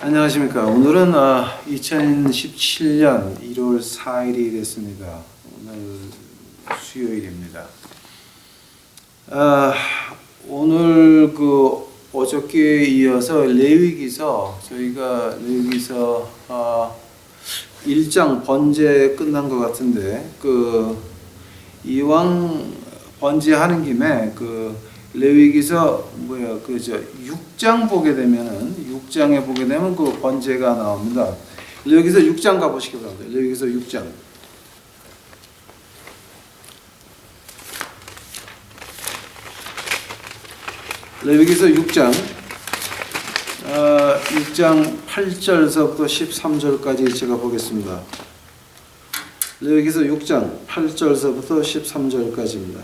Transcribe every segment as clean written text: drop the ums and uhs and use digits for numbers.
안녕하십니까. 오늘은 2017년 1월 4일이 됐습니다. 오늘 수요일입니다. 오늘 어저께 이어서 레위기서 저희가 레위기서 1장 번제 끝난 것 같은데 이왕 번제하는 김에 레위기서 6장 보게 되면은 6장에 보게 되면 번제가 나옵니다. 레위기서 6장 가보시기 바랍니다. 레위기서 6장. 레위기서 6장 6장 8절서부터 13절까지 제가 보겠습니다. 레위기서 6장 8절서부터 13절까지입니다.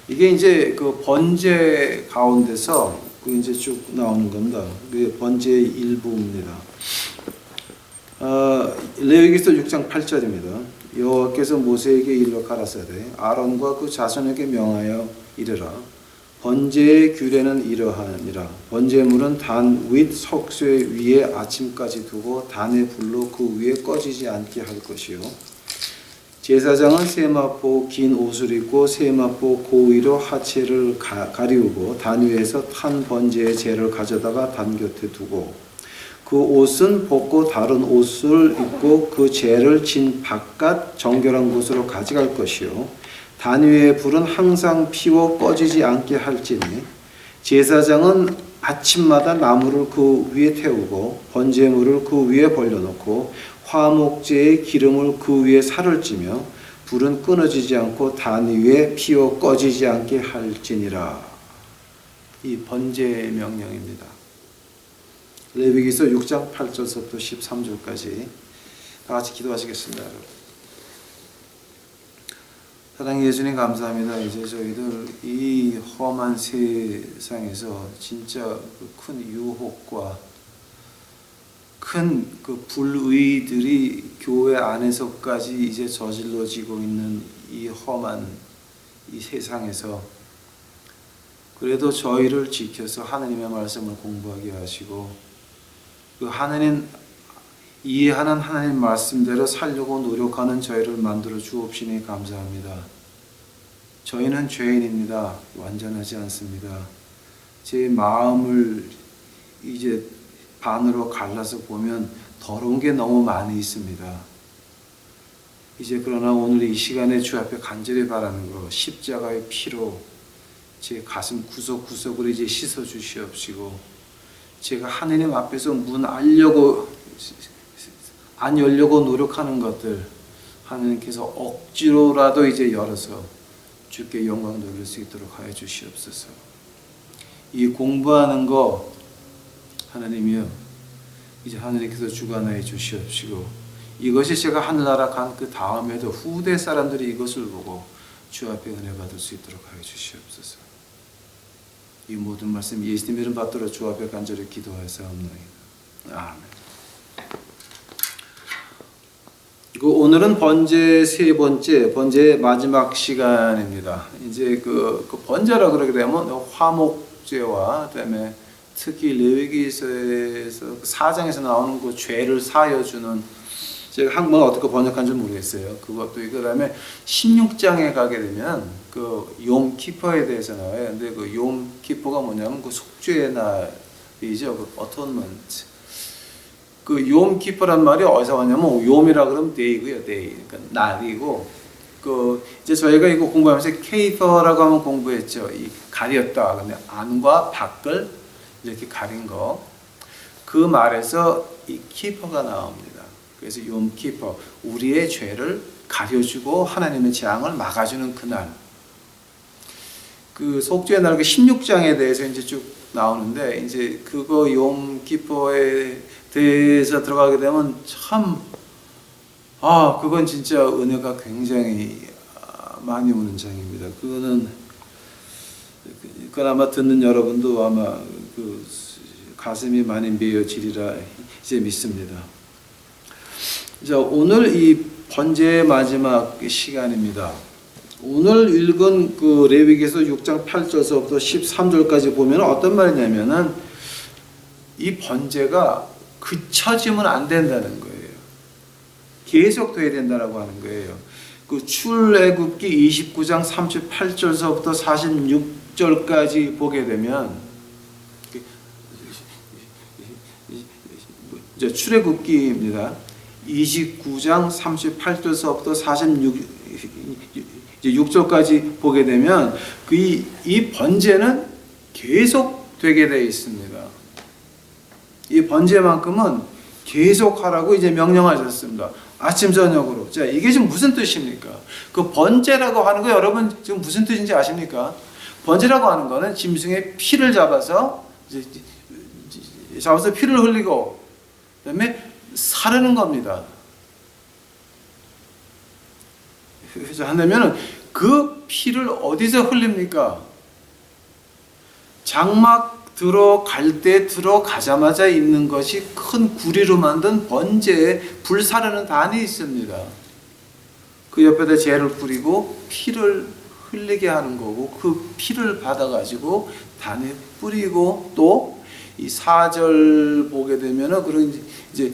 이게 이제 번제 가운데서 이제 쭉 나오는 겁니다. 그게 번제의 일부입니다. 레위기서 6장 8절입니다. 여호와께서 모세에게 일러 가라사대 아론과 그 자손에게 명하여 이르라. 번제의 규례는 이러하니라. 번제물은 단 윗 석쇠 위에 아침까지 두고 단의 불로 그 위에 꺼지지 않게 할 것이요. 제사장은 세마포 긴 옷을 입고 세마포 고위로 하체를 가리우고 단 위에서 탄 번제의 재를 가져다가 단 곁에 두고 그 옷은 벗고 다른 옷을 입고 그 재를 진 바깥 정결한 곳으로 가져갈 것이요. 단 위의 불은 항상 피워 꺼지지 않게 할지니 제사장은 아침마다 나무를 그 위에 태우고 번제물을 그 위에 벌려놓고 화목제의 기름을 그 위에 살을 찌며 불은 끊어지지 않고 단 위에 피워 꺼지지 않게 할지니라. 이 번제의 명령입니다. 레위기서 6장 8절부터 13절까지 다 같이 기도하시겠습니다. 여러분. 사랑의 예수님 감사합니다. 이제 저희들 이 험한 세상에서 진짜 큰 유혹과 큰 불의들이 교회 안에서까지 이제 저질러지고 있는 이 험한 이 세상에서 그래도 저희를 지켜서 하나님의 말씀을 공부하게 하시고 그 하나님 이해하는 하나님 말씀대로 살려고 노력하는 저희를 만들어 주옵시니 감사합니다. 저희는 죄인입니다. 완전하지 않습니다. 제 마음을 이제 반으로 갈라서 보면 더러운 게 너무 많이 있습니다. 이제 그러나 오늘 이 시간에 주 앞에 간절히 바라는 거 십자가의 피로 제 가슴 구석구석으로 이제 씻어 주시옵시고 제가 하느님 앞에서 문 안 열려고 노력하는 것들 하느님께서 억지로라도 이제 열어서 주께 영광 돌릴 수 있도록 하여 주시옵소서. 이 공부하는 거 하나님이요 이제 하느님께서 주관하여 주시옵시고 이것이 제가 하늘나라 간 그 다음에도 후대 사람들이 이것을 보고 주 앞에 은혜 받을 수 있도록 하여 주시옵소서. 이 모든 말씀 예수님 이름 받들어 주 앞에 간절히 기도하사옵나이다. 아멘. 오늘은 번제 세 번째, 번제의 마지막 시간입니다. 이제 번제라 그러게 되면 화목제와 그다음에 특히 레위기서에서 4장에서 나오는 그 죄를 사여주는 제가 한국말 어떻게 번역한지 모르겠어요. 그것도 있고 그다음에 16장에 가게 되면 욤 키퍼에 대해서 나와요. 근데 욤 키퍼가 뭐냐면 속죄의 날이죠. 어토먼트. 욤 키퍼란 말이 어디서 왔냐면 욤이라 그러면 데이고요. 데이. 그러니까 날이고 이제 저희가 이거 공부하면서 케이퍼라고 하면 공부했죠. 이 가렸다. 근데 안과 밖을 이렇게 가린 거. 그 말에서 이 키퍼가 나옵니다. 그래서 욤 키퍼. 우리의 죄를 가려주고 하나님의 재앙을 막아주는 그날. 속죄의 날 16장에 대해서 이제 쭉 나오는데 이제 욤 키퍼에 대해서 들어가게 되면 참 그건 진짜 은혜가 굉장히 많이 오는 장입니다. 그거는 아마 듣는 여러분도 아마 가슴이 많이 메어지리라 이제 믿습니다. 자, 오늘 이 번제의 마지막 시간입니다. 오늘 읽은 레위기서 6장 8절서부터 13절까지 보면 어떤 말이냐면은 이 번제가 그쳐지면 안 된다는 거예요. 계속 돼야 된다라고 하는 거예요. 그 출애굽기 29장 38절서부터 46절까지 보게 되면 출애굽기입니다. 29장 38절서부터 46절까지 보게 되면 이 번제는 계속 되게 되어 있습니다. 이 번제만큼은 계속 하라고 이제 명령하셨습니다. 아침 저녁으로. 자, 이게 지금 무슨 뜻입니까? 그 번제라고 하는 거 여러분 지금 무슨 뜻인지 아십니까? 번제라고 하는 거는 짐승의 피를 잡아서 피를 흘리고 그다음에 사르는 겁니다. 그래서 한다면은 그 피를 어디서 흘립니까? 장막 들어갈 때 들어가자마자 있는 것이 큰 구리로 만든 번제에 불 사르는 단이 있습니다. 그 옆에다 재를 뿌리고 피를 흘리게 하는 거고 그 피를 받아가지고 단에 뿌리고 또 이 4절 보게 되면은 그리고 이제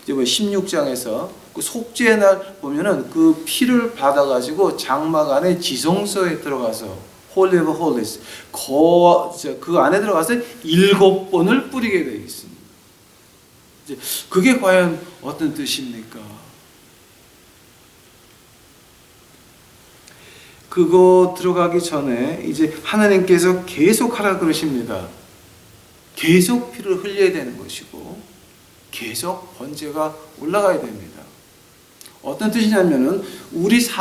16장에서 그 속죄의 날 보면은 그 피를 받아가지고 장막 안에 지성소에 들어가서 Holy of Holies 그 안에 들어가서 7번을 뿌리게 되어 있습니다. 이제 그게 과연 어떤 뜻입니까? 그거 들어가기 전에 이제 하나님께서 계속 하라 그러십니다. 계속 피를 흘려야 되는 것이고 계속 번제가 올라가야 됩니다. 어떤 뜻이냐면은 우리 이제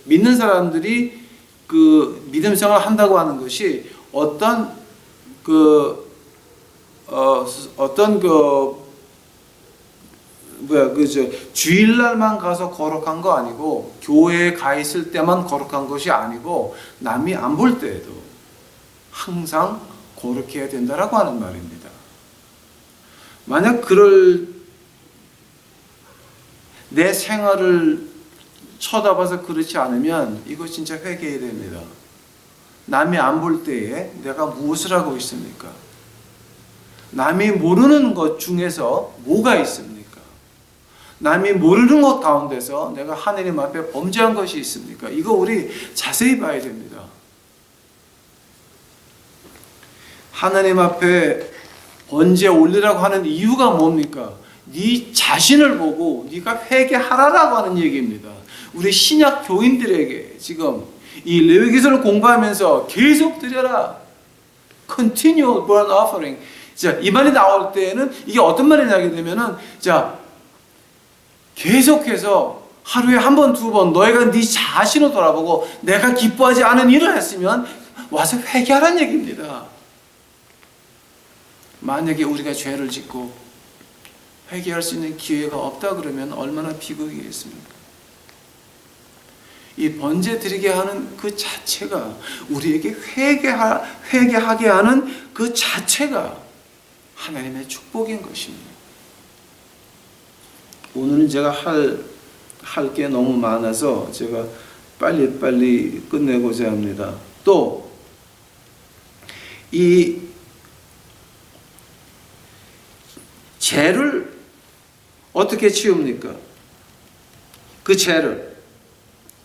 믿는 사람들이 그 믿음 생활을 한다고 하는 것이 주일날만 가서 거룩한 거 아니고 교회에 가 있을 때만 거룩한 것이 아니고 남이 안 볼 때에도 항상 거룩해야 된다라고 하는 말입니다. 만약 내 생활을 쳐다봐서 그렇지 않으면 이거 진짜 회개해야 됩니다. 남이 안 볼 때에 내가 무엇을 하고 있습니까? 남이 모르는 것 중에서 뭐가 있습니까? 남이 모르는 것 가운데서 내가 하느님 앞에 범죄한 것이 있습니까? 이거 우리 자세히 봐야 됩니다. 하나님 앞에 번제 올리라고 하는 이유가 뭡니까? 네 자신을 보고 네가 회개하라라고 하는 얘기입니다. 우리 신약 교인들에게 지금 이 레위기서를 공부하면서 계속 드려라. Continual burnt offering. 자, 이 말이 나올 때에는 이게 어떤 말이냐 하게 되면은 계속해서 하루에 한 번, 두 번 너희가 네 자신을 돌아보고 내가 기뻐하지 않은 일을 했으면 와서 회개하라는 얘기입니다. 만약에 우리가 죄를 짓고 회개할 수 있는 기회가 없다 그러면 얼마나 비극이겠습니까? 이 번제 드리게 하는 그 자체가 우리에게 회개하게 하는 그 자체가 하나님의 축복인 것입니다. 오늘은 제가 할 게 너무 많아서 제가 빨리 끝내고자 합니다. 또 이 죄를 어떻게 치웁니까? 그 죄를.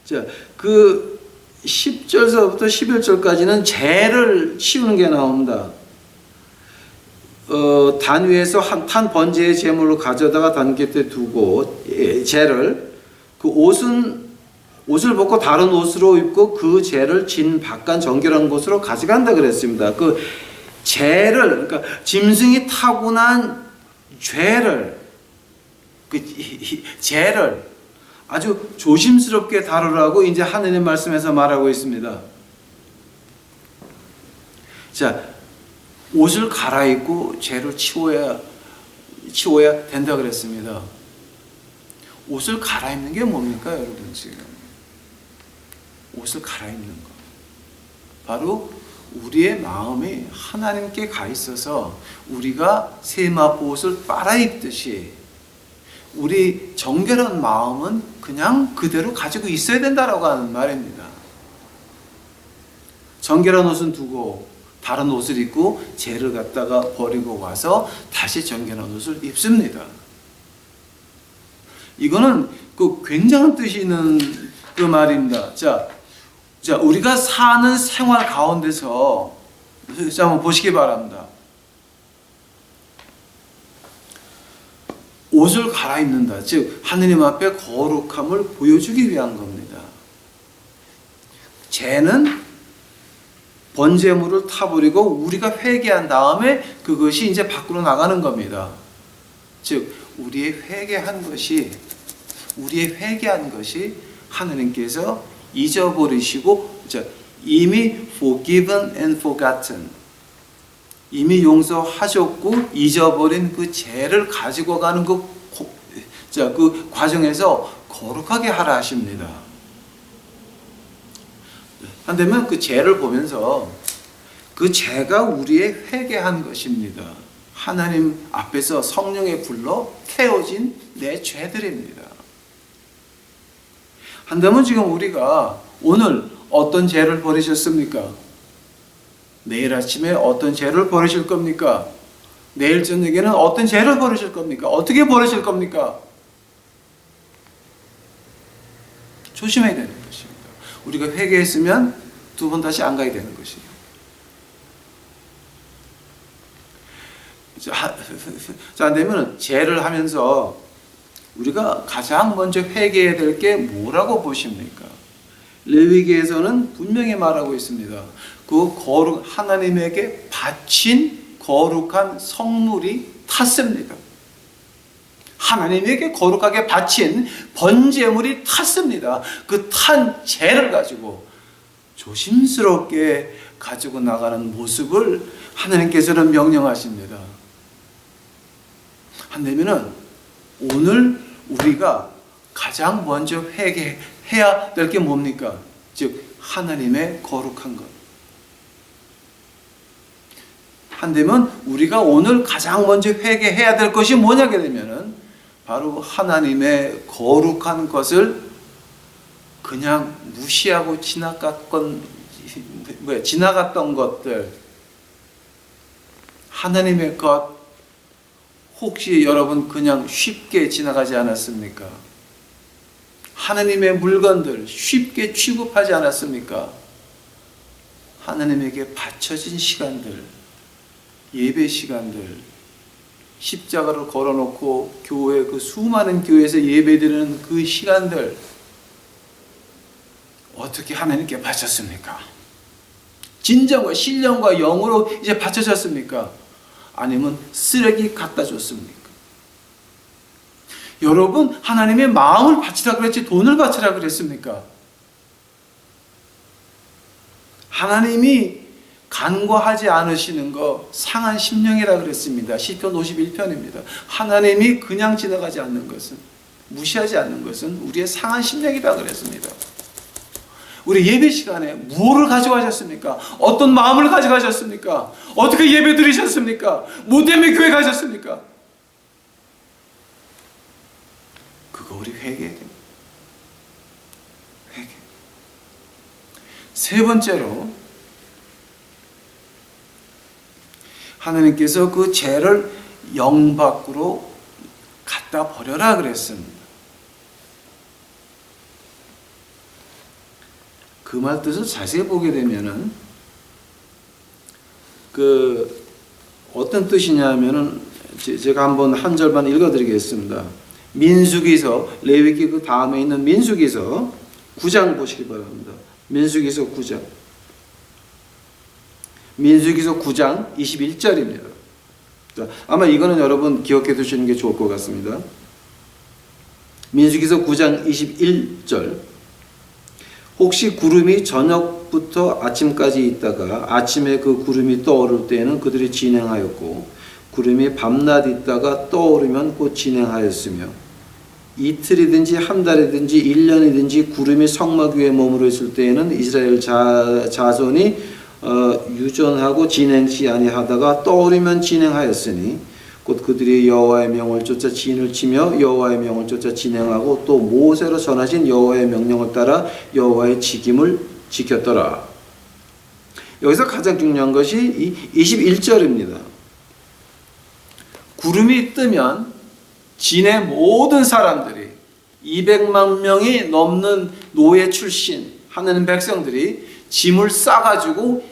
자, 그 10절서부터 11절까지는 죄를 치우는 게 나옵니다. 단 위에서 탄 번제의 제물을 가져다가 단 곁에 두고 죄를 그 옷을 벗고 다른 옷으로 입고 그 죄를 진 바깥 정결한 곳으로 가져간다 그랬습니다. 그 죄를 그러니까 짐승이 타고난 죄를 아주 조심스럽게 다루라고 이제 하느님 말씀에서 말하고 있습니다. 자, 옷을 갈아입고 죄를 치워야 된다 그랬습니다. 옷을 갈아입는 게 뭡니까, 여러분 지금? 옷을 갈아입는 거. 바로 우리의 마음이 하나님께 가 있어서 우리가 세마포옷을 빨아입듯이 우리 정결한 마음은 그냥 그대로 가지고 있어야 된다라고 하는 말입니다. 정결한 옷은 두고 바른 옷을 입고 죄를 갖다가 버리고 와서 다시 정결한 옷을 입습니다. 이거는 그 굉장한 뜻이 있는 그 말입니다. 자, 우리가 사는 생활 가운데서 한번 보시기 바랍니다. 옷을 갈아입는다. 즉 하느님 앞에 거룩함을 보여주기 위한 겁니다. 죄는 번제물을 타버리고 우리가 회개한 다음에 그것이 이제 밖으로 나가는 겁니다. 즉 우리의 회개한 것이 하느님께서 잊어버리시고 이미 forgiven and forgotten, 이미 용서하셨고 잊어버린 그 죄를 가지고 가는 그 과정에서 거룩하게 하라 하십니다. 한다면 그 죄를 보면서 그 죄가 우리의 회개한 것입니다. 하나님 앞에서 성령의 불로 태워진 내 죄들입니다. 한다면 지금 우리가 오늘 어떤 죄를 버리셨습니까? 내일 아침에 어떤 죄를 버리실 겁니까? 내일 저녁에는 어떤 죄를 버리실 겁니까? 어떻게 버리실 겁니까? 조심해야 되는 것입니다. 우리가 회개했으면 두 번 다시 안 가야 되는 것이에요. 자, 안 되면 죄를 하면서 우리가 가장 먼저 회개해야 될 게 뭐라고 보십니까? 레위기에서는 분명히 말하고 있습니다. 그 하나님에게 바친 거룩한 성물이 탔습니다. 하나님에게 거룩하게 바친 번제물이 탔습니다. 그 탄 죄를 가지고 조심스럽게 가지고 나가는 모습을 하나님께서는 명령하십니다. 한다면은 오늘 우리가 가장 먼저 회개해야 될 게 뭡니까? 즉 하나님의 거룩한 것. 한다면 우리가 오늘 가장 먼저 회개해야 될 것이 뭐냐게 되면은 바로 하나님의 거룩한 것을 그냥 무시하고 지나갔던 것들, 하나님의 것, 혹시 여러분 그냥 쉽게 지나가지 않았습니까? 하나님의 물건들 쉽게 취급하지 않았습니까? 하나님에게 바쳐진 시간들, 예배 시간들, 십자가를 걸어놓고 교회 그 수많은 교회에서 예배드리는 그 시간들 어떻게 하나님께 바쳤습니까? 진정과 신령과 영으로 이제 바쳐졌습니까? 아니면 쓰레기 갖다 줬습니까? 여러분 하나님의 마음을 바치라 그랬지 돈을 바치라 그랬습니까? 하나님이 간과하지 않으시는 거 상한 심령이라 그랬습니다. 시편 51편입니다. 하나님이 그냥 지나가지 않는 것은, 무시하지 않는 것은 우리의 상한 심령이라 그랬습니다. 우리 예배 시간에 무엇을 가져가셨습니까? 어떤 마음을 가져가셨습니까? 어떻게 예배 드리셨습니까? 뭐 때문에 교회 가셨습니까? 그거 우리 회개해야 됩니다. 회개. 세 번째로 하나님께서 그 죄를 영 밖으로 갖다 버려라 그랬습니다. 그 말 뜻을 자세히 보게 되면은 어떤 뜻이냐면은 제가 한번 한 절만 읽어드리겠습니다. 민수기서, 레위기 그 다음에 있는 민수기서 9장 보시기 바랍니다. 민수기서 9장. 민수기서 9장 21절입니다. 아마 이거는 여러분 기억해 두시는 게 좋을 것 같습니다. 민수기서 9장 21절. 혹시 구름이 저녁부터 아침까지 있다가 아침에 그 구름이 떠오를 때에는 그들이 진행하였고 구름이 밤낮 있다가 떠오르면 곧 진행하였으며 이틀이든지 한 달이든지 1년이든지 구름이 성막 위에 머무르 있을 때에는 이스라엘 자손이 유전하고 진행치 아니하다가 떠오르면 진행하였으니 곧 그들이 여호와의 명을 쫓아 진을 치며 여호와의 명을 쫓아 진행하고 또 모세로 전하신 여호와의 명령을 따라 여호와의 직임을 지켰더라. 여기서 가장 중요한 것이 이 21절입니다. 구름이 뜨면 진의 모든 사람들이 200만 명이 넘는 노예 출신 하는 백성들이 짐을 싸가지고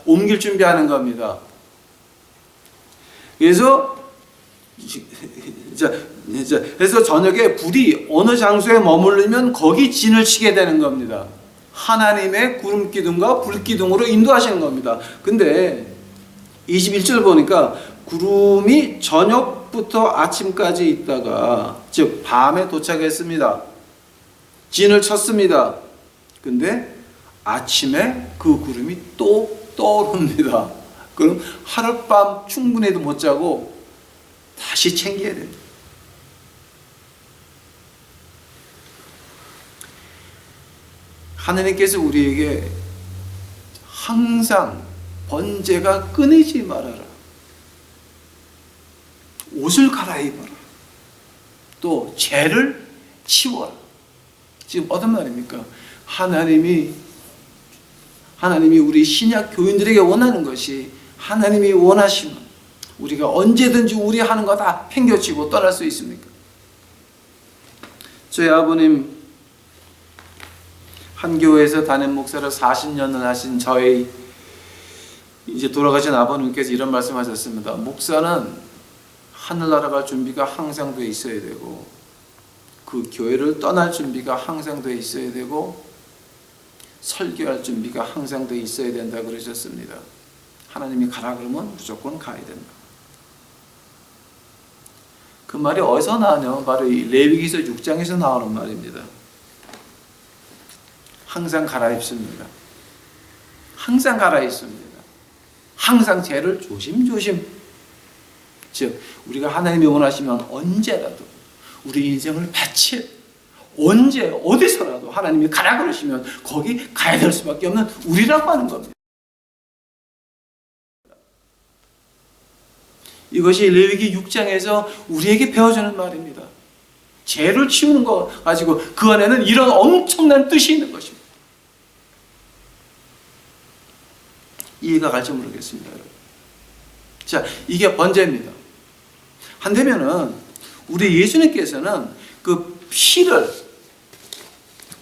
옮길 준비하는 겁니다. 그래서 저녁에 불이 어느 장소에 머무르면 거기 진을 치게 되는 겁니다. 하나님의 구름 기둥과 불 기둥으로 인도하시는 겁니다. 근데 21절 보니까 구름이 저녁부터 아침까지 있다가, 즉 밤에 도착했습니다. 진을 쳤습니다. 근데 아침에 그 구름이 또 떠오릅니다. 그럼 하룻밤 충분히도 못 자고 다시 챙겨야 됩니다. 하나님께서 우리에게 항상 번제가 끊이지 말아라, 옷을 갈아입어라, 또 죄를 치워라. 지금 어떤 말입니까? 하나님이 우리 신약 교인들에게 원하는 것이, 하나님이 원하시면 우리가 언제든지 우리 하는 거 다 팽겨치고 떠날 수 있습니까? 저희 아버님 한 교회에서 담임 목사를 40년을 하신 저희 이제 돌아가신 아버님께서 이런 말씀하셨습니다. 목사는 하늘나라 갈 준비가 항상 돼 있어야 되고, 그 교회를 떠날 준비가 항상 돼 있어야 되고, 설교할 준비가 항상 돼 있어야 된다 그러셨습니다. 하나님이 가라 그러면 무조건 가야 된다. 그 말이 어디서 나오냐? 바로 이 레위기서 6장에서 나오는 말입니다. 항상 갈아입습니다. 항상 갈아입습니다. 항상 죄를 조심조심, 즉 우리가 하나님이 원하시면 언제라도 우리 인생을 바칠, 언제 어디서라도 하나님이 가라 그러시면 거기 가야 될 수밖에 없는 우리라고 하는 겁니다. 이것이 레위기 6장에서 우리에게 배워주는 말입니다. 죄를 치우는 거 가지고 그 안에는 이런 엄청난 뜻이 있는 것입니다. 이해가 갈지 모르겠습니다, 여러분. 자, 이게 번제입니다. 한대면은 우리 예수님께서는 그 피를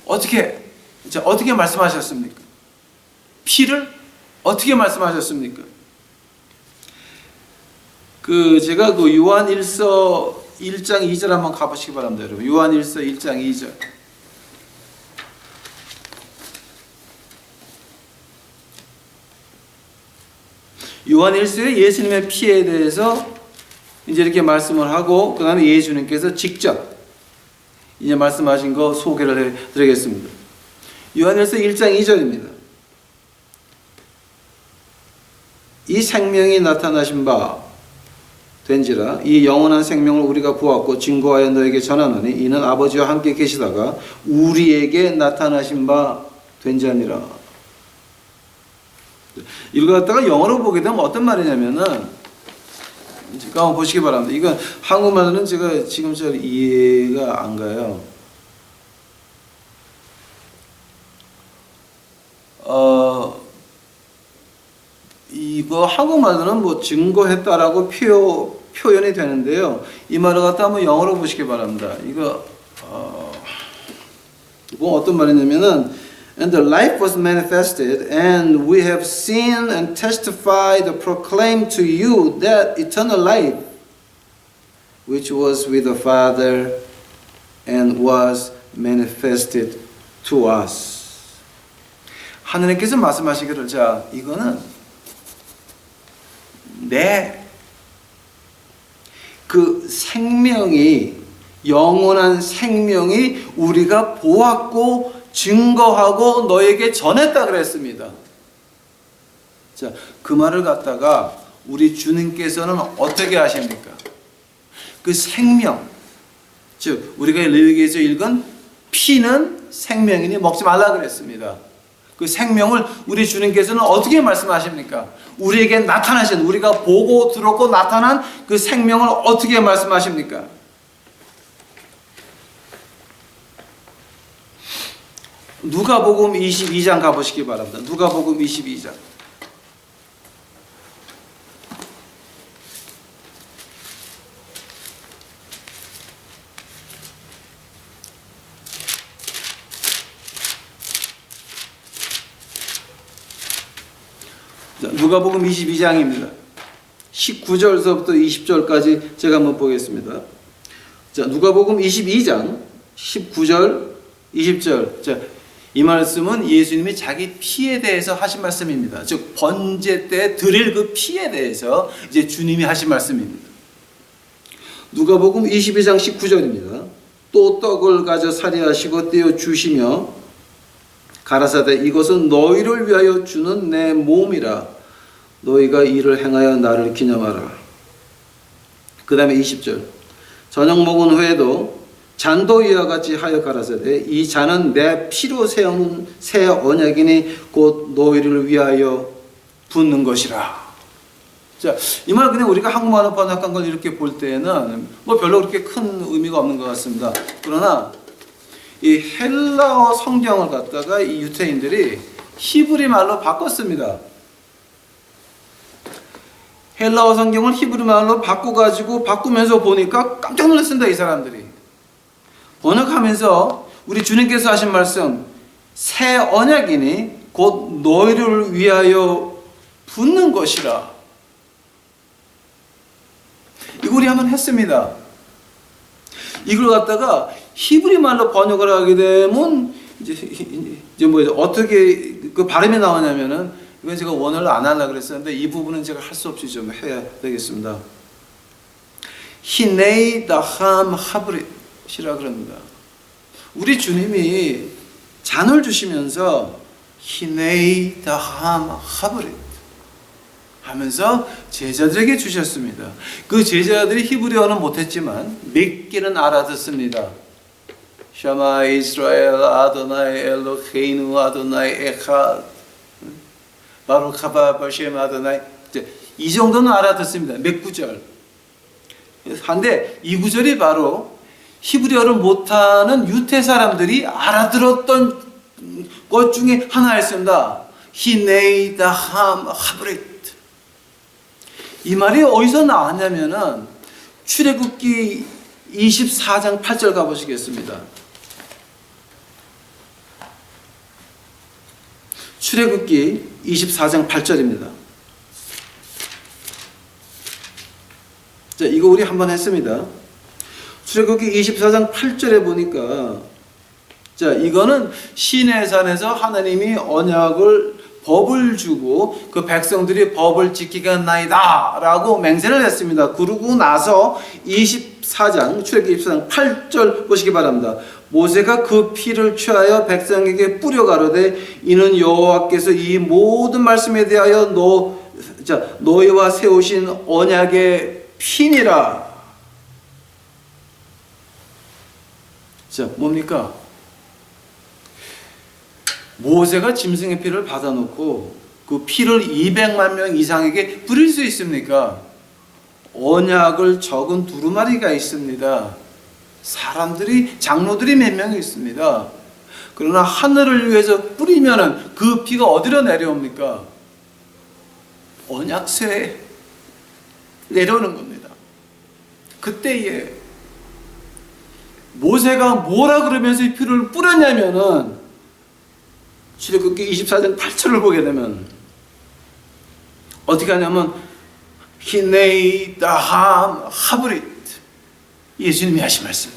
어떻게 말씀하셨습니까? 피를 어떻게 말씀하셨습니까? 제가 요한일서 1장 2절 한번 가보시기 바랍니다, 여러분. 요한일서 1장 2절. 요한일서에 예수님의 피에 대해서 이제 이렇게 말씀을 하고, 그 다음에 예수님께서 직접 이제 말씀하신 거 소개를 해드리겠습니다. 요한일서 1장 2절입니다. 이 생명이 나타나신 바 된지라, 이 영원한 생명을 우리가 보았고 증거하여 너에게 전하노니 이는 아버지와 함께 계시다가 우리에게 나타나신 바 된 자니라. 이거 갖다가 영어로 보게 되면 어떤 말이냐면은, 한번 보시기 바랍니다. 이건 한국말로는 제가 지금 잘 이해가 안 가요. 이거 한국말로는 뭐 증거했다라고 표현이 되는데요. 이 말을 갖다 한번 영어로 보시기 바랍니다. 이거 뭐 어떤 말이냐면은, and the life was manifested, and we have seen and testified and proclaimed to you that eternal life, which was with the Father and was manifested to us. 하느님께서 말씀하시기를, 자, 이거는 그 생명이, 영원한 생명이 우리가 보았고 증거하고 너에게 전했다 그랬습니다. 자, 그 말을 갖다가 우리 주님께서는 어떻게 하십니까? 그 생명, 즉 우리가 레위기에서 읽은 피는 생명이니 먹지 말라 그랬습니다. 그 생명을 우리 주님께서는 어떻게 말씀하십니까? 우리에게 나타나신, 우리가 보고 들었고 나타난 그 생명을 어떻게 말씀하십니까? 누가복음 22장 가보시기 바랍니다. 누가복음 22장. 누가복음 22장입니다. 19절서부터 20절까지 제가 한번 보겠습니다. 자, 누가복음 22장 19절, 20절. 자, 이 말씀은 예수님이 자기 피에 대해서 하신 말씀입니다. 즉 번제 때 드릴 그 피에 대해서 이제 주님이 하신 말씀입니다. 누가복음 22장 19절입니다. 또 떡을 가져 사리하시고 떼어 주시며 가라사대 이것은 너희를 위하여 주는 내 몸이라 너희가 이를 행하여 나를 기념하라. 그 다음에 20절 저녁 먹은 후에도 잔도 이와 같이 하여 가라사대 이 잔은 내 피로 세우는 새 언약이니 곧 너희를 위하여 붓는 것이라. 자, 이 말 그냥 우리가 한국말로 번역한 걸 이렇게 볼 때는 뭐 별로 그렇게 큰 의미가 없는 것 같습니다. 그러나 이 헬라어 성경을 갖다가 이 유태인들이 히브리 말로 바꿨습니다. 헬라어 성경을 히브리 말로 바꾸면서 보니까 깜짝 놀랐습니다. 이 사람들이 번역하면서 우리 주님께서 하신 말씀 새 언약이니 곧 너희를 위하여 붓는 것이라. 이거 우리 한번 했습니다. 이걸 갖다가 히브리 말로 번역을 하게 되면 이제 뭐 어떻게 그 발음이 나오냐면은 이건 제가 원어를 안 하려고 그랬었는데 이 부분은 제가 할 수 없이 좀 해야 되겠습니다. 히네이 다함 하브릿이라 그럽니다. 우리 주님이 잔을 주시면서 히네이 다함 하브릿 하면서 제자들에게 주셨습니다. 그 제자들이 히브리어는 못했지만 몇 개는 알아듣습니다. 샤마 이스라엘 아도나이 엘로헤이누 아도나이 에하 바룩 하바 바셈 아도나이 이 정도는 알아듣습니다. 몇 구절. 한데 이 구절이 바로 히브리어를 못하는 유태 사람들이 알아들었던 것 중에 하나였습니다. 히네이다함 하브릿. 이 말이 어디서 나왔냐면은 출애굽기 24장 8절 가보시겠습니다. 출애굽기 24장 8절입니다. 자, 이거 우리 한번 했습니다. 출애굽기 24장 8절에 보니까 자, 이거는 시내산에서 하나님이 언약을 법을 주고 그 백성들이 법을 지키겠나이다 라고 맹세를 했습니다. 그러고 나서 24장 출애굽기 24장 8절 보시기 바랍니다. 모세가 그 피를 취하여 백성에게 뿌려 가로되 이는 여호와께서 이 모든 말씀에 대하여 너희와 세우신 언약의 피니라. 자, 뭡니까? 모세가 짐승의 피를 받아놓고 그 피를 200만 명 이상에게 뿌릴 수 있습니까? 언약을 적은 두루마리가 있습니다. 사람들이 장로들이 몇 명 있습니다. 그러나 하늘을 위해서 뿌리면은 그 피가 어디로 내려옵니까? 언약새에 내려오는 겁니다. 그때에 모세가 뭐라 그러면서 이 피를 뿌렸냐면은 출애굽기 24장 8절을 보게 되면 어떻게 하냐면 히네이 다함 하브릿 예수님이 하신 말씀.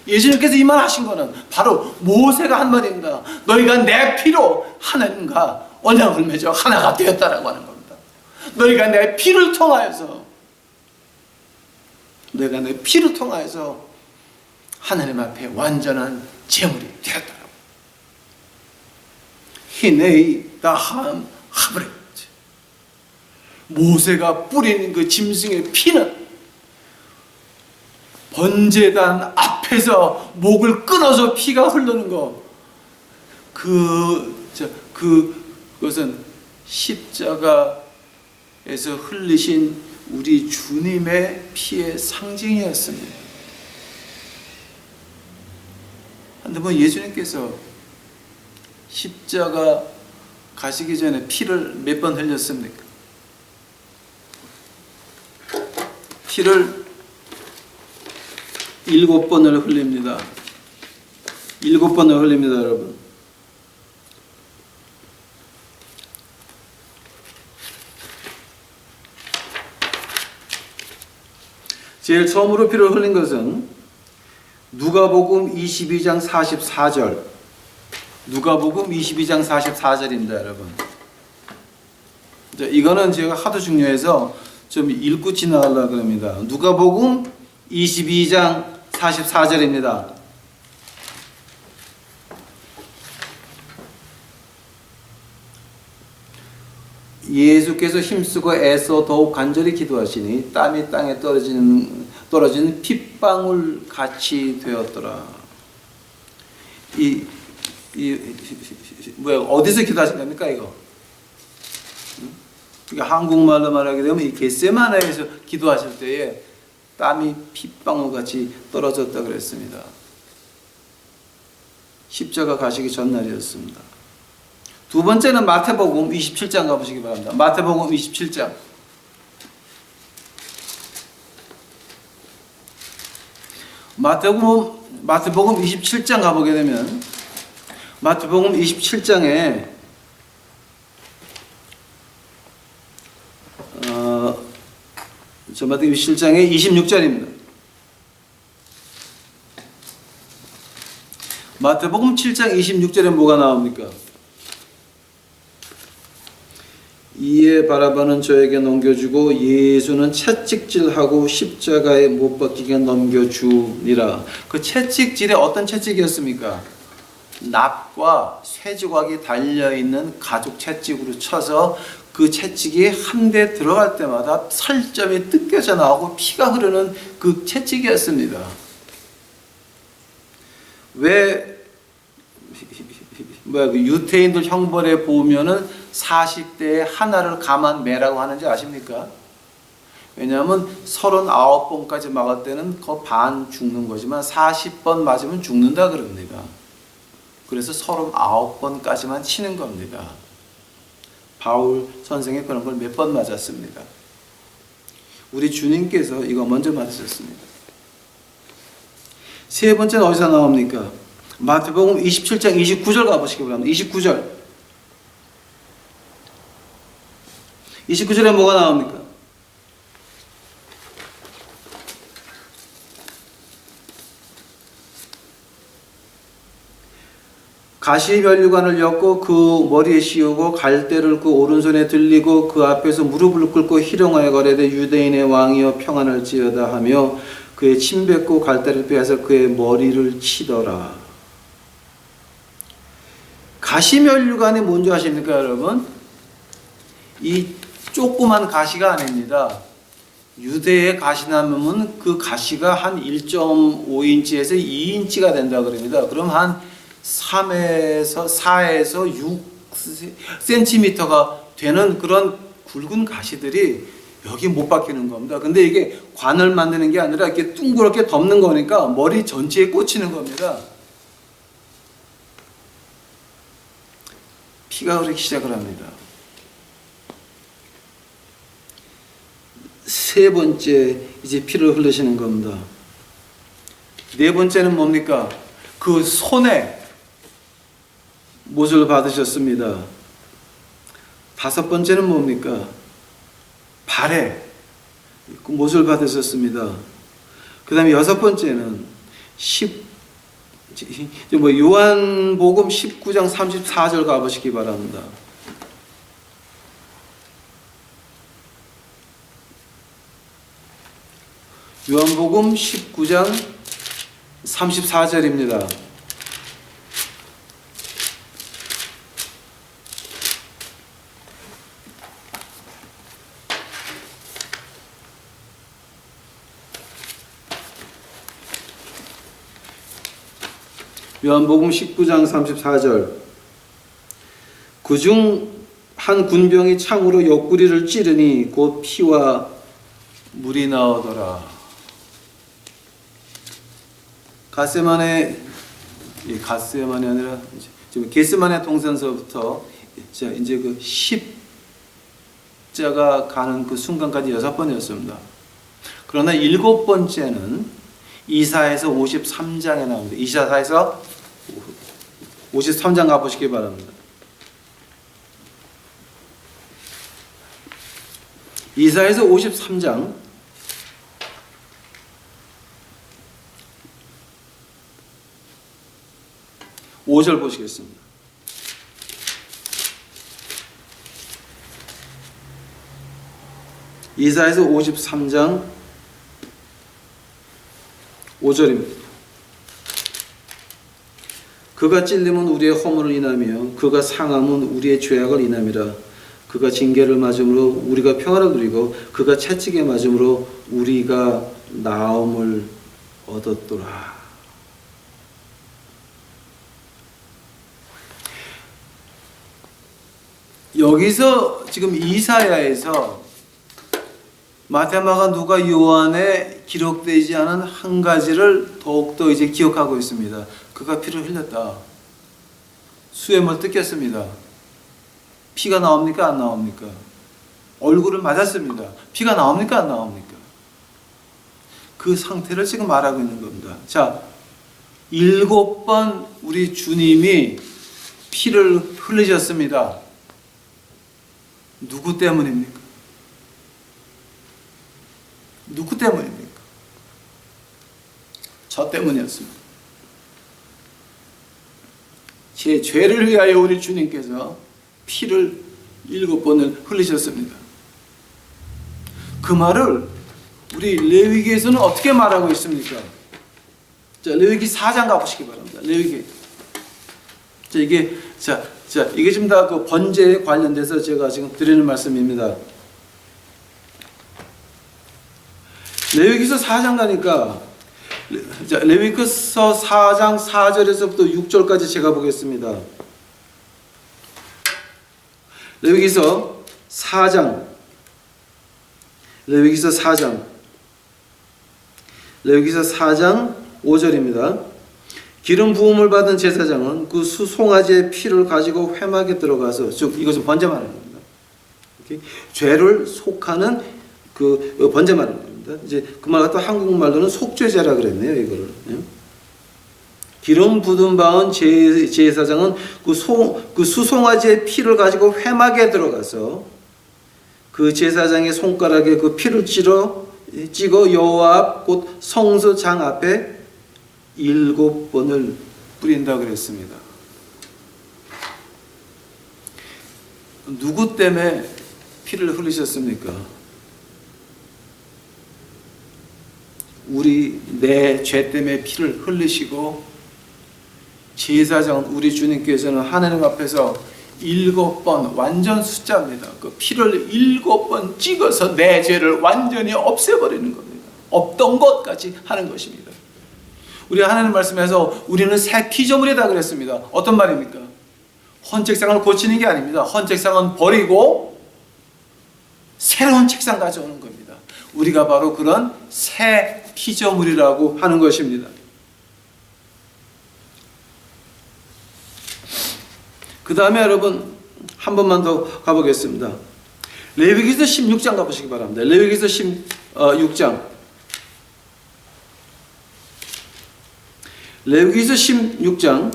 예수님께서 이 말 하신 거는 바로 모세가 한 말입니다. 너희가 내 피로 하나님과 언약을 맺어 하나가 되었다라고 하는 겁니다. 너희가 내 피를 통하여서 하나님 앞에 완전한 제물이 되었다. 히네이 다함 하브릿. 모세가 뿌리는 그 짐승의 피는 번제단 앞에서 목을 끊어서 피가 흐르는 거, 그것은 십자가에서 흘리신 우리 주님의 피의 상징이었습니다. 한데 뭐 예수님께서 십자가 가시기 전에 피를 몇 번 흘렸습니까? 피를 7번을 흘립니다. 7번을 흘립니다, 여러분. 제일 처음으로 피를 흘린 것은 누가복음 22장 44절. 누가복음 22장 44절입니다, 여러분. 이거는 제가 하도 중요해서 좀 읽고 지나가려고 합니다. 누가복음 22장 44절입니다. 예수께서 힘쓰고 애써 더욱 간절히 기도하시니 땀이 땅에 떨어지는 핏방울 같이 되었더라. 뭐야, 어디서 기도하신 겁니까, 이거? 그러니까 한국말로 말하게 되면 이 겟세마네에서 기도하실 때에 땀이 핏방울 같이 떨어졌다 그랬습니다. 십자가 가시기 전날이었습니다. 두 번째는 마태복음 27장 가보시기 바랍니다. 마태복음 27장. 마태복음 27장 가보게 되면 마태복음 27장에 마태복음 27장에 26절입니다. 마태복음 7장 26절에 뭐가 나옵니까? 이에 바라바는 저에게 넘겨주고 예수는 채찍질하고 십자가에 못 박히게 넘겨주니라. 그 채찍질에 어떤 채찍이었습니까? 납과 쇠조각이 달려있는 가죽 채찍으로 쳐서 그 채찍이 한 대 들어갈 때마다 살점이 뜯겨져 나오고 피가 흐르는 그 채찍이었습니다. 왜 그 유태인들 형벌에 보면은 40대에 하나를 가만 매라고 하는지 아십니까? 왜냐하면 39번까지 막을 때는 그 반 죽는 거지만 40번 맞으면 죽는다 그럽니다. 그래서 39번까지만 치는 겁니다. 바울 선생이 그런 걸 몇 번 맞았습니다. 우리 주님께서 이거 먼저 맞으셨습니다. 세 번째는 어디서 나옵니까? 마태복음 27장 29절 가보시기 바랍니다. 29절에 뭐가 나옵니까? 가시면류관을 엮고 그 머리에 씌우고 갈대를 그 오른손에 들리고 그 앞에서 무릎을 꿇고 희롱하여 거래되 유대인의 왕이여 평안을 지어다 하며 그의 침 뱉고 갈대를 빼앗아 그의 머리를 치더라. 가시면류관이 뭔지 아십니까, 여러분? 이 조그만 가시가 아닙니다. 유대의 가시나무는 그 가시가 한 1.5인치에서 2인치가 된다 그럽니다. 그럼 한 4에서 6cm가 되는 그런 굵은 가시들이 여기 못 박히는 겁니다. 근데 이게 관을 만드는 게 아니라 이렇게 둥그렇게 덮는 거니까 머리 전체에 꽂히는 겁니다. 피가 흐르기 시작을 합니다. 세 번째 이제 피를 흘리시는 겁니다. 네 번째는 뭡니까? 그 손에 못을 받으셨습니다. 다섯 번째는 뭡니까? 발에 그 못을 받으셨습니다. 그 다음에 여섯 번째는 요한복음 19장 34절 가보시기 바랍니다. 요한복음 19장 34절입니다. 요한복음 19장 34절. 그중 한 군병이 창으로 옆구리를 찌르니 곧 피와 물이 나오더라. 갓세만이 아니라 지금 게스만의 동산서부터 자 이제 그 십자가 가는 그 순간까지 6번이었습니다. 그러나 7번째는 이사야서 53장에 나옵니다. 이사야서 53장 가보시기 바랍니다. 이사야서 53장 5절 보시겠습니다. 이사야서 53장 5절입니다. 그가 찔림은 우리의 허물을 인하며 그가 상함은 우리의 죄악을 인함이라. 그가 징계를 맞음으로 우리가 평화를 누리고 그가 채찍에 맞음으로 우리가 나음을 얻었더라. 여기서 지금 이사야에서 마태, 마가, 누가, 요한에 기록되지 않은 한 가지를 더욱더 이제 기억하고 있습니다. 그가 피를 흘렸다. 수염을 뜯겼습니다. 피가 나옵니까? 안 나옵니까? 얼굴을 맞았습니다. 피가 나옵니까? 안 나옵니까? 그 상태를 지금 말하고 있는 겁니다. 자, 7번 우리 주님이 피를 흘리셨습니다. 누구 때문입니까? 누구 때문입니까? 저 때문이었습니다. 제 죄를 위하여 우리 주님께서 피를 7번을 흘리셨습니다. 그 말을 우리 레위기에서는 어떻게 말하고 있습니까? 자, 레위기 4장 가보시기 바랍니다. 레위기. 이게 지금 다 그 번제에 관련돼서 제가 지금 드리는 말씀입니다. 레위기서 4장 가니까 레위기서 4장 4절에서부터 6절까지 제가 보겠습니다. 레위기서 4장 5절입니다. 기름 부음을 받은 제사장은 그 수송아지의 피를 가지고 회막에 들어가서, 즉 이것은 번제 말하는 겁니다. 죄를 속하는 그 번제 말하는 겁니다. 이제 그 말 갖다 한국말로는 속죄제라 그랬네요, 이거를. 기름 부음 받은 제사장은 그 수송아지의 피를 가지고 회막에 들어가서 그 제사장의 손가락에 그 피를 찍어 여호와 앞 곧 성소장 앞에 7번을 뿌린다 그랬습니다. 누구 때문에 피를 흘리셨습니까? 내 죄 때문에 피를 흘리시고, 제사장 우리 주님께서는 하나님 앞에서 7번, 완전 숫자입니다. 그 피를 7번 찍어서 내 죄를 완전히 없애버리는 겁니다. 없던 것까지 하는 것입니다. 우리 하나님 말씀에서 우리는 새 피조물이다 그랬습니다. 어떤 말입니까? 헌책상을 고치는 게 아닙니다. 헌책상은 버리고 새로운 책상 가져오는 겁니다. 우리가 바로 그런 새 피조물이라고 하는 것입니다. 그 다음에 여러분 한 번만 더 가보겠습니다. 레위기서 16장 가보시기 바랍니다. 레위기서 16장. 레위기서 16장.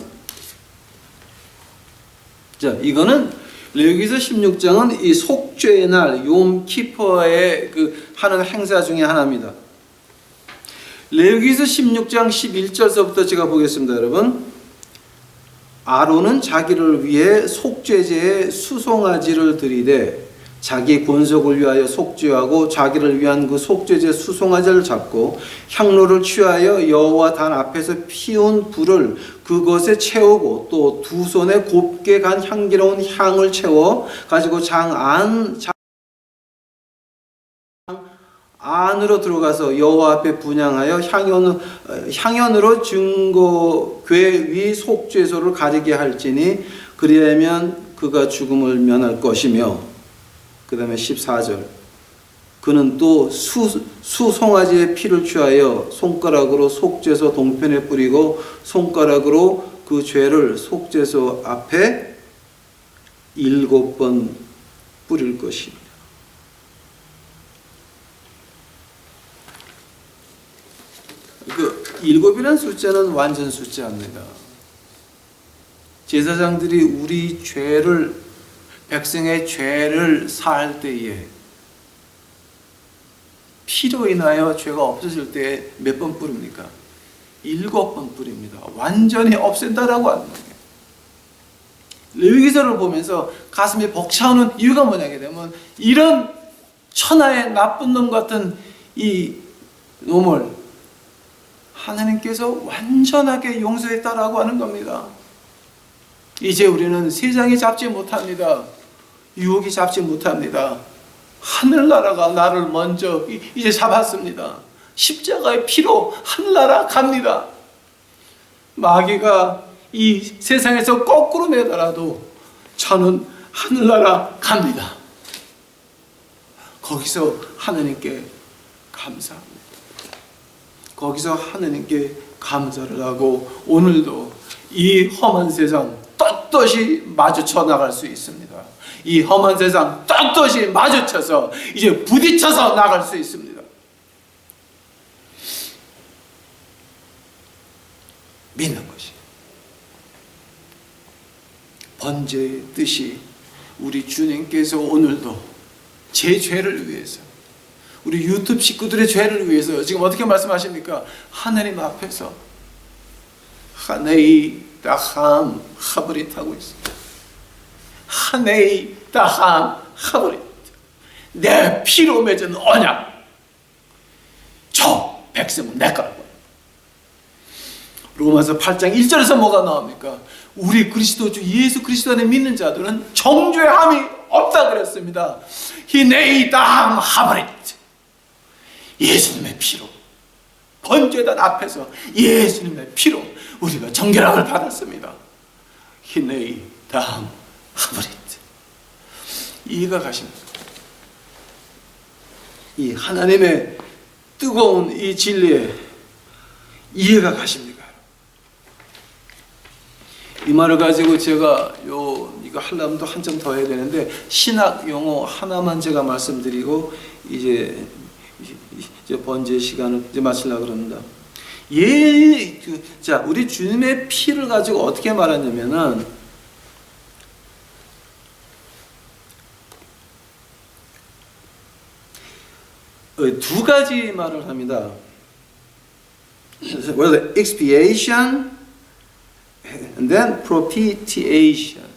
자, 이거는 레위기서 16장은 이 속죄의 날 욤 키퍼의 그 하는 행사 중에 하나입니다. 레위기서 16장 11절서부터 제가 보겠습니다, 여러분. 아론은 자기를 위해 속죄제에 수송아지를 드리되 자기 권속을 위하여 속죄하고 자기를 위한 그 속죄제 수송아지를 잡고 향로를 취하여 여호와 단 앞에서 피운 불을 그것에 채우고 또 두 손에 곱게 간 향기로운 향을 채워 가지고 장 안으로 들어가서 여호와 앞에 분향하여 향연으로 증거궤 위 속죄소를 가리게 할지니 그리하면 그가 죽음을 면할 것이며, 그 다음에 14절, 그는 또 수송아지의 피를 취하여 손가락으로 속죄소 동편에 뿌리고 손가락으로 그 죄를 속죄소 앞에 7번 뿌릴 것입니다. 그 7이라는 숫자는 완전 숫자입니다. 제사장들이 우리 죄를, 백성의 죄를 사할 때에 피로 인하여 죄가 없어질 때 몇 번 뿌립니까? 7번 뿌립니다. 완전히 없앤다라고 하는 거예요. 레위기서를 보면서 가슴이 벅차오는 이유가 뭐냐게 되면 이런 천하의 나쁜 놈 같은 이 놈을 하나님께서 완전하게 용서했다라고 하는 겁니다. 이제 우리는 세상이 잡지 못합니다. 유혹이 잡지 못합니다. 하늘나라가 나를 먼저 이제 잡았습니다. 십자가의 피로 하늘나라 갑니다. 마귀가 이 세상에서 거꾸로 매더라도 저는 하늘나라 갑니다. 거기서 하나님께 감사합니다. 거기서 하나님께 감사를 하고 오늘도 이 험한 세상 떳떳이 마주쳐 나갈 수 있습니다. 이 험한 세상 떳떳이 마주쳐서 이제 부딪혀서 나갈 수 있습니다. 믿는 것이 번제의 뜻이 우리 주님께서 오늘도 제 죄를 위해서 우리 유튜브 식구들의 죄를 위해서 지금 어떻게 말씀하십니까? 하나님 앞에서 하네이 다함 하브릿 하고 있습니다. 하네이 다함 하브릿, 내 피로 맺은 언약, 저 백성은 내 거라고. 로마서 8장 1절에서 뭐가 나옵니까? 우리 그리스도 주 예수 그리스도 안에 믿는 자들은 정죄함이 없다 그랬습니다. 히네이 다함 하브릿, 예수님의 피로, 번제단 앞에서 예수님의 피로 우리가 정결함을 받았습니다. 히네이 다함 하브릿. 이해가 가십니까? 이 하나님의 뜨거운 이 진리에 이해가 가십니까? 이 말을 가지고 제가 이거 하려면 또 한참 더 해야 되는데 신학 용어 하나만 제가 말씀드리고 이제 번제 시간을 이제 마치려고 그럽니다. 자, 우리 주님의 피를 가지고 어떻게 말하냐면은 두 가지 말을 합니다. well, expiation and then propitiation.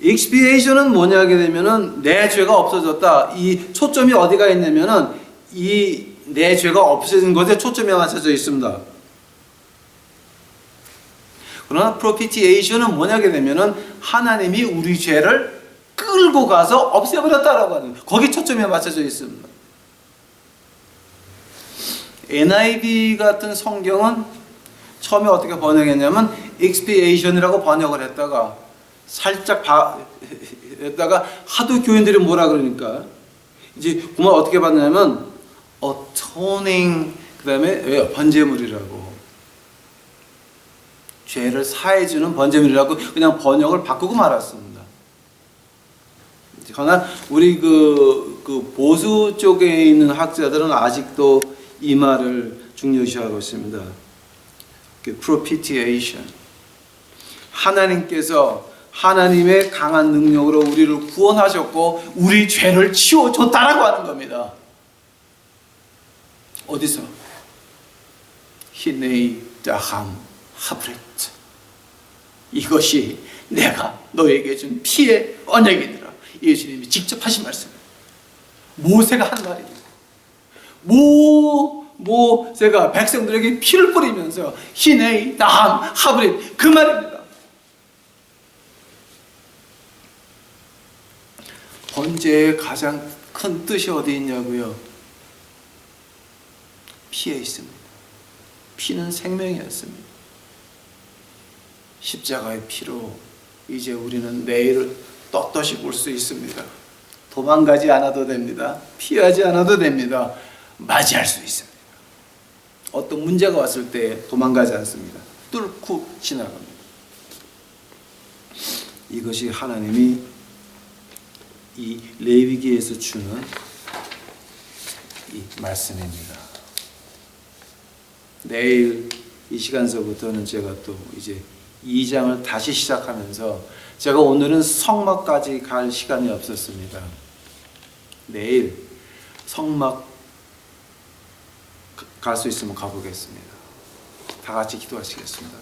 expiation은 뭐냐 하게 되면은 내 죄가 없어졌다. 이 초점이 어디가 있냐면은 이 내 죄가 없어진 것에 초점이 맞춰져 있습니다. 그러나 propitiation은 뭐냐 하게 되면은 하나님이 우리 죄를 끌고 가서 없애버렸다라고 하는 거예요. 거기 초점이 맞춰져 있습니다. NIV 같은 성경은 처음에 어떻게 번역했냐면 expiation이라고 번역을 했다가 살짝 했다가 하도 교인들이 뭐라 그러니까 이제 그만 어떻게 받냐면 atoning, 그 다음에 번제물이라고, 죄를 사해주는 번제물이라고 그냥 번역을 바꾸고 말았습니다. 그러나 우리 그 보수 쪽에 있는 학자들은 아직도 이 말을 중요시하고 있습니다. propitiation. 하나님께서 하나님의 강한 능력으로 우리를 구원하셨고 우리 죄를 치워줬다라고 하는 겁니다. 어디서? 히네이 다함 하브렛. 이것이 내가 너에게 준 피의 언약이니라. 예수님이 직접 하신 말씀입니다. 모세가 한 말입니다. 모세가 백성들에게 피를 뿌리면서 히네이 다함 하브렛, 그 말입니다. 번제의 가장 큰 뜻이 어디 있냐고요? 피에 있습니다. 피는 생명이었습니다. 십자가의 피로 이제 우리는 내일을 떳떳이 볼 수 있습니다. 도망가지 않아도 됩니다. 피하지 않아도 됩니다. 맞이할 수 있습니다. 어떤 문제가 왔을 때 도망가지 않습니다. 뚫고 지나갑니다. 이것이 하나님이 이 레위기에서 주는 이 말씀입니다. 내일 이 시간서부터는 제가 또 이제 2장을 다시 시작하면서 제가 오늘은 성막까지 갈 시간이 없었습니다. 내일 성막 갈 수 있으면 가보겠습니다. 다 같이 기도하시겠습니다.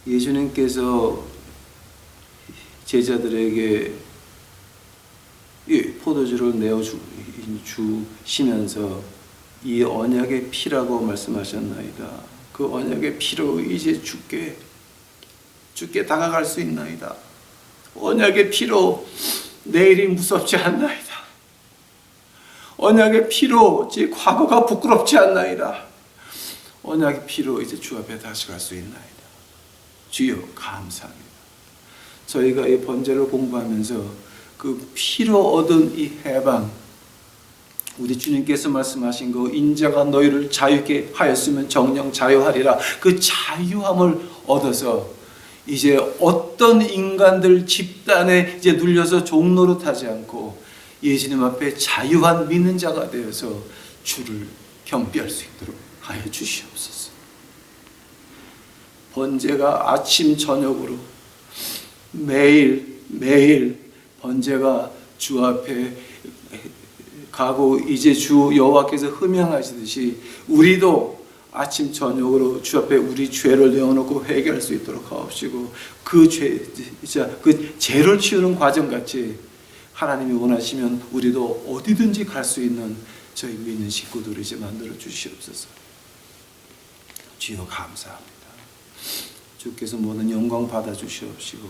예수님께서 제자들에게 이 포도주를 내어주시면서 이 언약의 피라고 말씀하셨나이다. 그 언약의 피로 이제 주께 다가갈 수 있나이다. 언약의 피로 내일이 무섭지 않나이다. 언약의 피로 제 과거가 부끄럽지 않나이다. 언약의 피로 이제 주 앞에 다시 갈 수 있나이다. 주여 감사합니다. 저희가 이 번제를 공부하면서 그 피로 얻은 이 해방, 우리 주님께서 말씀하신 거 인자가 너희를 자유케 하였으면 정령 자유하리라. 그 자유함을 얻어서 이제 어떤 인간들 집단에 이제 눌려서 종노릇하지 않고 예수님 앞에 자유한 믿는 자가 되어서 주를 경배할 수 있도록 하여 주시옵소서. 번제가 아침 저녁으로 매일 번제가 주 앞에 가고 이제 주 여호와께서 흠양하시듯이 우리도 아침 저녁으로 주 앞에 우리 죄를 내어놓고 회개할 수 있도록 하옵시고 그 죄를 치우는 과정 같이 하나님이 원하시면 우리도 어디든지 갈 수 있는 저희 믿는 식구들을 이제 만들어 주시옵소서. 주여 감사합니다. 주께서 모든 영광 받아 주시옵시고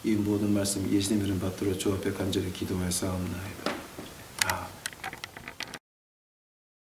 이 모든 말씀 예수님 이름 받들어 주 앞에 간절히 기도하사옵나이다.